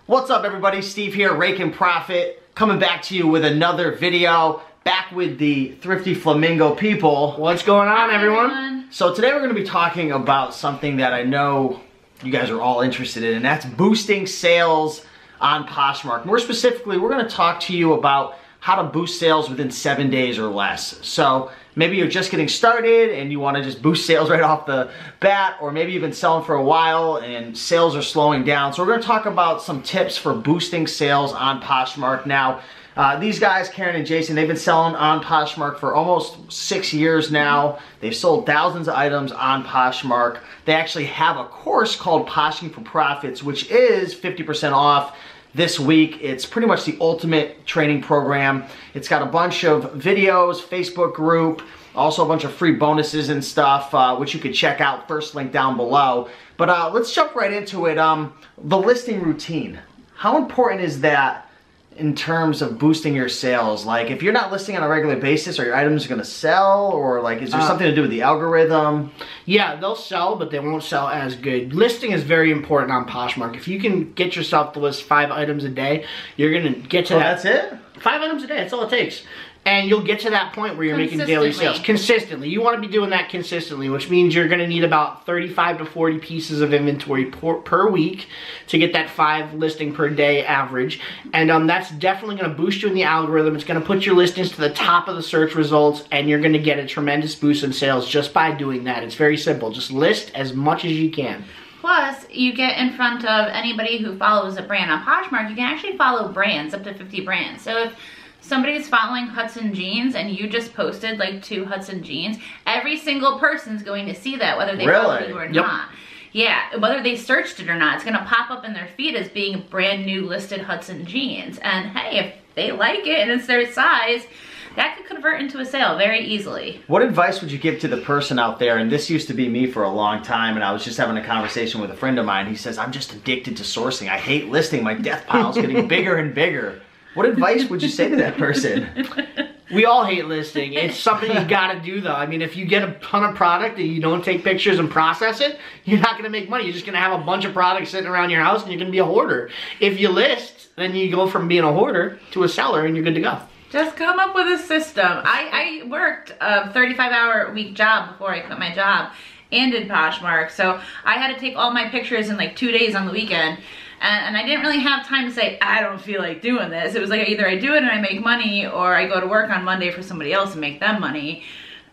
What's up everybody, Steve here, Raiken Profit, coming back to you with another video, back with the Thrifty Flamingo people. What's going on, everyone? So today we're going to be talking about something that I know you guys are all interested in, and that's boosting sales on Poshmark. More specifically, we're going to talk to you about how to boost sales within 7 days or less. So maybe you're just getting started and you want to just boost sales right off the bat, or maybe you've been selling for a while and sales are slowing down. So we're going to talk about some tips for boosting sales on Poshmark. Now, these guys, Karen and Jason, they've been selling on Poshmark for almost 6 years now. They've sold thousands of items on Poshmark. They actually have a course called Poshing for Profits, which is 50% off this week. It's pretty much the ultimate training program. It's got a bunch of videos, Facebook group, also a bunch of free bonuses and stuff, which you could check out. First link down below. But let's jump right into it. The listing routine. How important is that in terms of boosting your sales? Like, if you're not listing on a regular basis, are your items going to sell, or like, is there something to do with the algorithm? Yeah, they'll sell, but they won't sell as good. Listing is very important on Poshmark. If you can get yourself to list 5 items a day, you're going to get to that. That's it? 5 items a day, that's all it takes. And you'll get to that point where you're making daily sales. Consistently. You want to be doing that consistently, which means you're going to need about 35 to 40 pieces of inventory per week to get that 5 listing per day average. And that's definitely going to boost you in the algorithm. It's going to put your listings to the top of the search results, and you're going to get a tremendous boost in sales just by doing that. It's very simple. Just list as much as you can. Plus, you get in front of anybody who follows a brand on Poshmark. You can actually follow brands, up to 50 brands. So if somebody's following Hudson Jeans and you just posted like 2 Hudson Jeans, every single person's going to see that, whether they follow you or not. Yeah, whether they searched it or not, it's going to pop up in their feed as being brand new listed Hudson Jeans. And hey, if they like it and it's their size, that could convert into a sale very easily. What advice would you give to the person out there? And this used to be me for a long time, and I was just having a conversation with a friend of mine. He says, I'm just addicted to sourcing. I hate listing. My death pile's getting bigger and bigger. What advice would you say to that person? We all hate listing. It's something you gotta do though. I mean, if you get a ton of product and you don't take pictures and process it, you're not gonna make money. You're just gonna have a bunch of products sitting around your house and you're gonna be a hoarder. If you list, then you go from being a hoarder to a seller and you're good to go. Just come up with a system. I worked a 35-hour-a-week job before I quit my job and did Poshmark. So I had to take all my pictures in like 2 days on the weekend. And I didn't really have time to say, I don't feel like doing this. It was like either I do it and I make money, or I go to work on Monday for somebody else and make them money.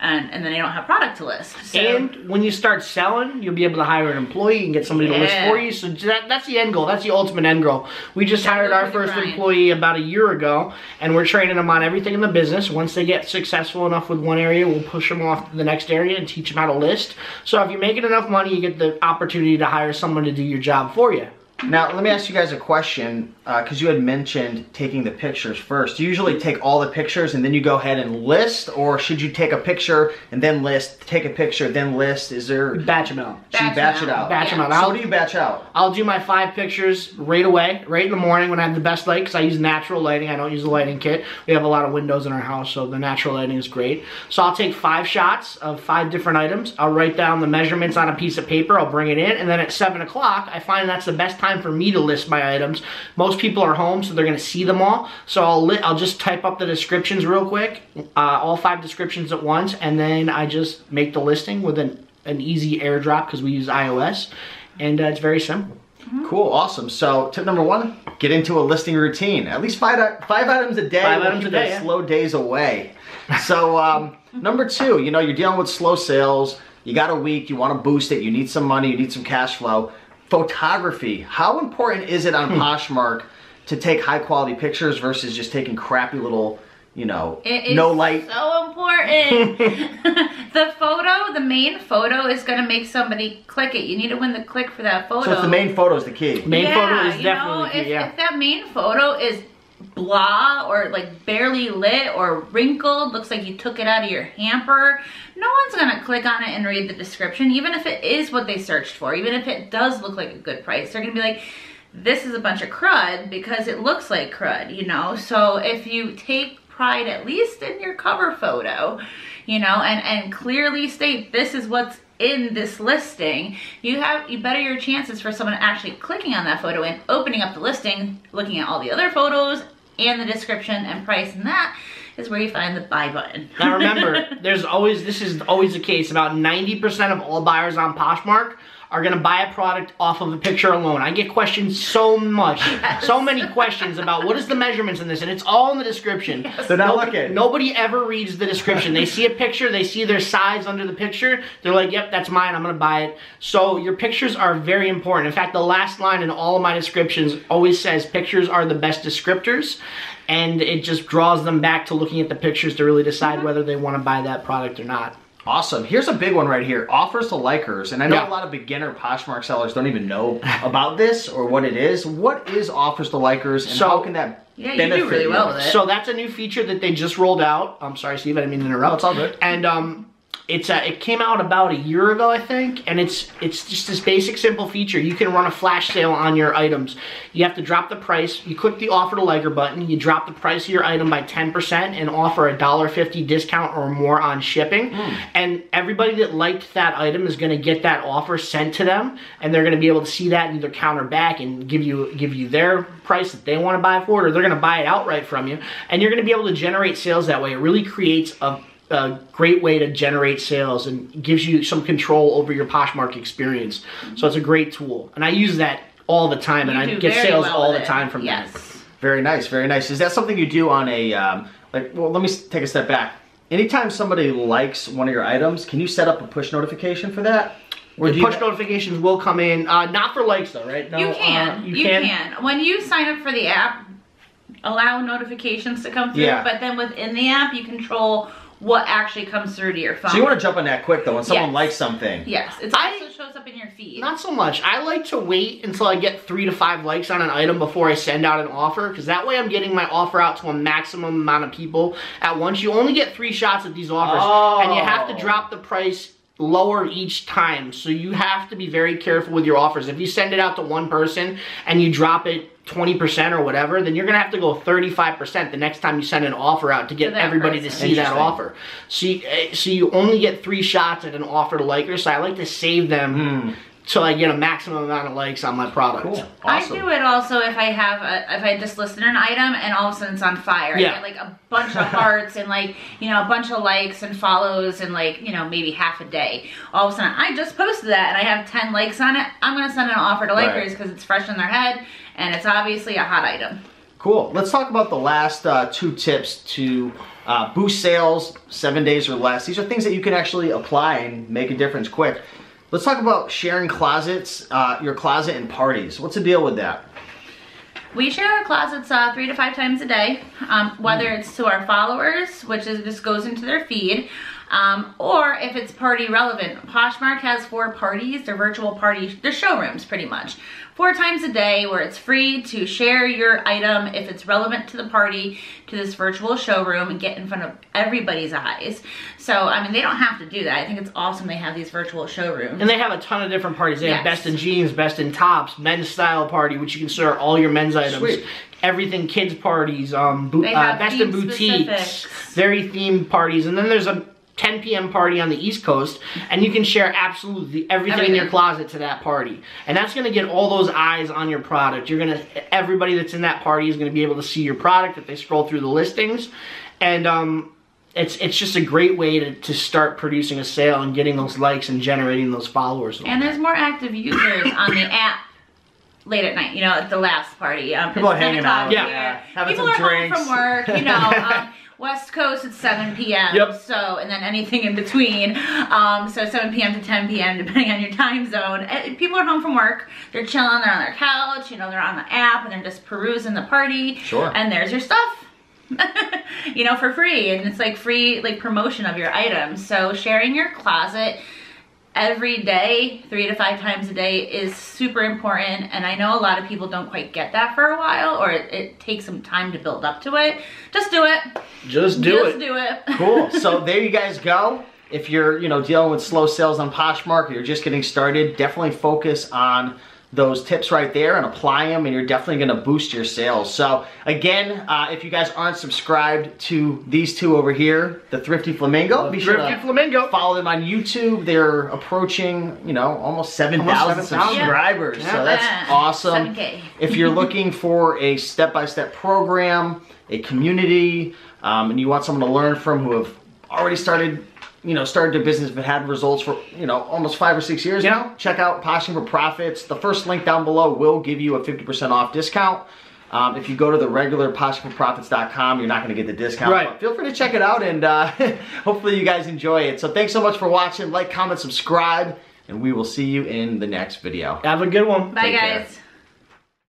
And then I don't have product to list. So, and when you start selling, you'll be able to hire an employee and get somebody to list for you. So that's the end goal. That's the ultimate end goal. We just hired our first employee about a year ago, and we're training them on everything in the business. Once they get successful enough with one area, we'll push them off to the next area and teach them how to list. So if you're making enough money, you get the opportunity to hire someone to do your job for you. Now, let me ask you guys a question, because you had mentioned taking the pictures first. Do you usually take all the pictures and then you go ahead and list, or should you take a picture and then list, take a picture, then list? Is there... Batch them out. So you batch it out. Batch them out. So what do you batch out? I'll do my 5 pictures right away, right in the morning when I have the best light, because I use natural lighting. I don't use a lighting kit. We have a lot of windows in our house, so the natural lighting is great. So I'll take 5 shots of 5 different items. I'll write down the measurements on a piece of paper. I'll bring it in, and then at 7 o'clock, I find that's the best time for me to list my items. Most people are home, so they're going to see them all. So I'll just type up the descriptions real quick, all 5 descriptions at once, and then I just make the listing with an easy airdrop, because we use iOS, and it's very simple. Cool, awesome. So tip number 1, get into a listing routine. At least 5 items a day. 5 items a day, slow days away. So number 2, you know, you're dealing with slow sales. You got a week, you want to boost it, you need some money, you need some cash flow. Photography. How important is it on Poshmark to take high quality pictures versus just taking crappy little, you know, no light? So important. The main photo is going to make somebody click it. You need to win the click for that photo. So it's the main photo is the key. Main photo is definitely the key, if that main photo is blah or like barely lit or wrinkled, looks like you took it out of your hamper, no one's gonna click on it and read the description, even if it is what they searched for. Even if it does look like a good price, they're gonna be like, this is a bunch of crud because it looks like crud, you know? So if you take pride at least in your cover photo, you know, and clearly state this is what's in this listing, you better your chances for someone actually clicking on that photo and opening up the listing, looking at all the other photos and the description and price, and that is where you find the buy button. Now remember, this is always the case. About 90% of all buyers on Poshmark are gonna buy a product off of a picture alone. I get questions so much, so many questions about what is the measurements in this, and it's all in the description. Yes. So now look at nobody ever reads the description. They see a picture, they see their size under the picture, they're like, yep, that's mine, I'm gonna buy it. So your pictures are very important. In fact, the last line in all of my descriptions always says pictures are the best descriptors, and it just draws them back to looking at the pictures to really decide whether they wanna buy that product or not. Awesome. Here's a big one right here. Offers to likers. And I know a lot of beginner Poshmark sellers don't even know about this or what it is. What is offers to likers, and how can that benefit you do really well with it. So that's a new feature that they just rolled out. I'm sorry, Steve, I didn't mean to interrupt. No, it's all good. And it came out about a year ago, I think, and it's just this basic, simple feature. You can run a flash sale on your items. You have to drop the price. You click the offer to liker button. You drop the price of your item by 10% and offer a $1.50 discount or more on shipping. And everybody that liked that item is going to get that offer sent to them, and they're going to be able to see that and either counter back and give you their price that they want to buy for it, or they're going to buy it outright from you. And you're going to be able to generate sales that way. It really creates a great way to generate sales and gives you some control over your Poshmark experience. So it's a great tool. And I use that all the time, and I get sales all the time from that. Very nice, very nice. Is that something you do on a, well, let me take a step back. Anytime somebody likes one of your items, can you set up a push notification for that? Or push notifications will come in, not for likes though, right? No, you can. You can. When you sign up for the app, allow notifications to come through, but then within the app, you control what actually comes through to your phone. So you want to jump on that quick though, when someone likes something. Yes, it also shows up in your feed. Not so much. I like to wait until I get 3 to 5 likes on an item before I send out an offer, because that way I'm getting my offer out to a maximum amount of people at once. You only get 3 shots at these offers, and you have to drop the price lower each time. So you have to be very careful with your offers. If you send it out to one person and you drop it 20% or whatever, then you're gonna have to go 35% the next time you send an offer out to get everybody to see that offer. So you only get 3 shots at an offer to likers. So I like to save them till I get a maximum amount of likes on my product. Cool. Awesome. I do it also if I just listed an item and all of a sudden it's on fire. I get like a bunch of hearts and like, you know, a bunch of likes and follows in like, you know, maybe half a day. All of a sudden I just posted that and I have 10 likes on it. I'm gonna send an offer to likers because it's fresh in their head and it's obviously a hot item. Cool. Let's talk about the last 2 tips to boost sales 7 days or less. These are things that you can actually apply and make a difference quick. Let's talk about sharing closets, your closet and parties. What's the deal with that? We share our closets 3 to 5 times a day, whether it's to our followers, which just goes into their feed, or if it's party relevant. Poshmark has 4 parties, they're virtual parties, they're showrooms pretty much. 4 times a day where it's free to share your item if it's relevant to the party, to this virtual showroom and get in front of everybody's eyes. So, I mean, they don't have to do that. I think it's awesome they have these virtual showrooms. And they have a ton of different parties. They have best in jeans, best in tops, men's style party, which you can start all your men's items. Sweet. Everything kids parties, best in boutiques, very themed parties. And then there's a 10 p.m. party on the East Coast, and you can share absolutely everything in your closet to that party. And that's going to get all those eyes on your product. Everybody that's in that party is going to be able to see your product if they scroll through the listings. And it's just a great way to start producing a sale and getting those likes and generating those followers. And there's more active users on the app late at night, you know, at the last party. People are hanging out. Having some drinks. People are home from work, you know. West Coast it's 7 p.m. So, and then anything in between. So 7 p.m. to 10 p.m. depending on your time zone. People are home from work. They're chilling. They're on their couch. You know, they're on the app and they're just perusing the party. And there's your stuff. You know, for free. And it's like free like promotion of your items. So sharing your closet every day, 3 to 5 times a day is super important, and I know a lot of people don't quite get that for a while, or it takes some time to build up to it. Just do it. Just do it. Cool. So there you guys go. If you're, you know, dealing with slow sales on Poshmark or you're just getting started, definitely focus on those tips right there and apply them, and you're definitely going to boost your sales. So again, if you guys aren't subscribed to these two over here, the Thrifty Flamingo, be sure to follow them on YouTube. They're approaching, you know, almost 7,000 subscribers. Yeah. So that's awesome. 7K. If you're looking for a step-by-step program, a community, and you want someone to learn from who have already started their business but had results for, almost 5 or 6 years now, check out Poshing for Profits. The first link down below will give you a 50% off discount. If you go to the regular poshingforprofits.com, you're not going to get the discount. Right. But feel free to check it out, and hopefully you guys enjoy it. So thanks so much for watching. Like, comment, subscribe, and we will see you in the next video. Have a good one. Bye, Take guys. care.